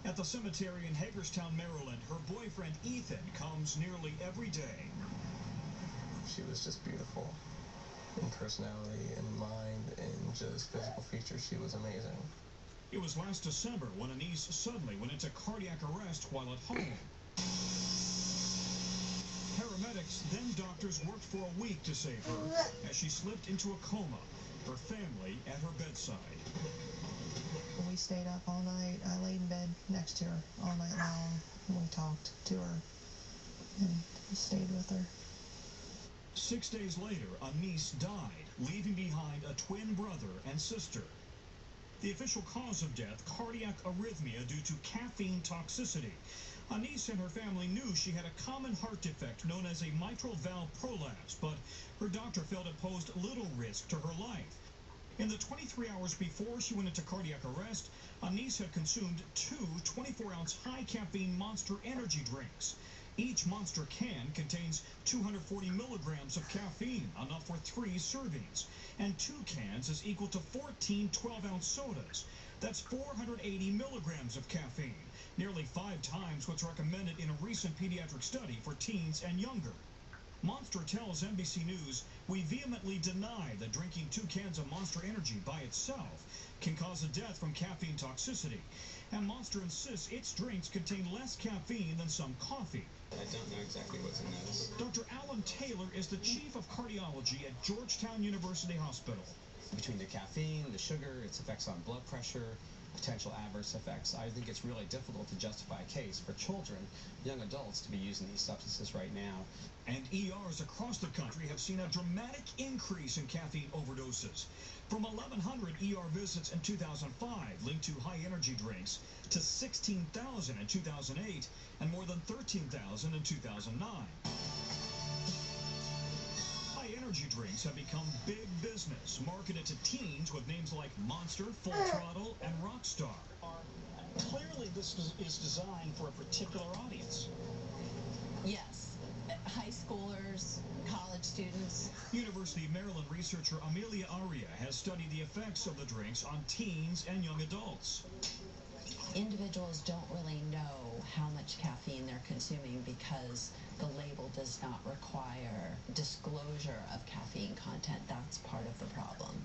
At the cemetery in Hagerstown, Maryland, her boyfriend Ethan comes nearly every day. She was just beautiful in personality and mind and just physical features. She was amazing. It was last December when Anise suddenly went into cardiac arrest while at home. Paramedics, then doctors, worked for a week to save her as she slipped into a coma, her family at her bedside. We stayed up all night. I laid in bed next to her all night long, and we talked to her and stayed with her. 6 days later, Anise died, leaving behind a twin brother and sister. The official cause of death, cardiac arrhythmia due to caffeine toxicity. Anise and her family knew she had a common heart defect known as a mitral valve prolapse, but her doctor felt it posed little risk to her life. In the 23 hours before she went into cardiac arrest, Anise had consumed two 24-ounce high-caffeine Monster energy drinks. Each Monster can contains 240 milligrams of caffeine, enough for 3 servings. And 2 cans is equal to 14 12-ounce sodas. That's 480 milligrams of caffeine, nearly 5 times what's recommended in a recent pediatric study for teens and younger. Monster tells NBC News, "We vehemently deny that drinking 2 cans of Monster Energy by itself can cause a death from caffeine toxicity. And Monster insists its drinks contain less caffeine than some coffee." I don't know exactly what's in those. Dr. Alan Taylor is the chief of cardiology at Georgetown University Hospital. Between the caffeine, the sugar, its effects on blood pressure, potential adverse effects, I think it's really difficult to justify a case for children, young adults, to be using these substances right now. And ERs across the country have seen a dramatic increase in caffeine overdoses. From 1,100 ER visits in 2005 linked to high-energy drinks to 16,000 in 2008 and more than 13,000 in 2009. High-energy drinks have become big business, marketed to teens with names like Monster, Full Throttle, and Rockstar. Clearly, this is designed for a particular audience. Yes. High schoolers, college students. University of Maryland researcher Amelia Aria has studied the effects of the drinks on teens and young adults. Individuals don't really know how much caffeine they're consuming because the label does not require disclosure of caffeine content. That's part of the problem.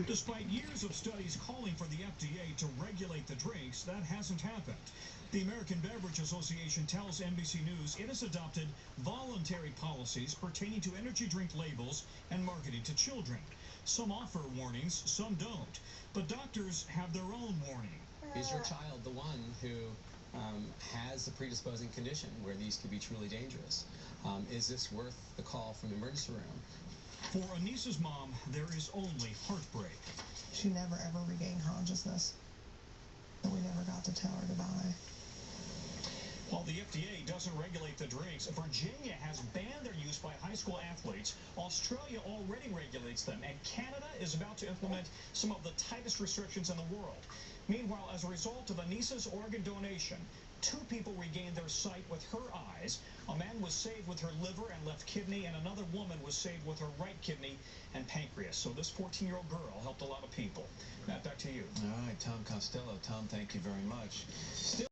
Despite years of studies calling for the FDA to regulate the drinks, that hasn't happened. The American Beverage Association tells NBC News it has adopted voluntary policies pertaining to energy drink labels and marketing to children. Some offer warnings, some don't. But doctors have their own warning. Is your child the one who has a predisposing condition where these could be truly dangerous? Is this worth the call from the emergency room? For Anise's mom, there is only heartbreak. She never ever regained consciousness. And we never got to tell her goodbye. While the FDA doesn't regulate the drinks, Virginia has banned their use by high school athletes. Australia already regulates them, and Canada is about to implement some of the tightest restrictions in the world. Meanwhile, as a result of Anise's organ donation, 2 people regained their sight with her eyes. A man was saved with her liver and left kidney, and another woman was saved with her right kidney and pancreas. So this 14-year-old girl helped a lot of people. Matt, back to you. All right, Tom Costello. Tom, thank you very much. Still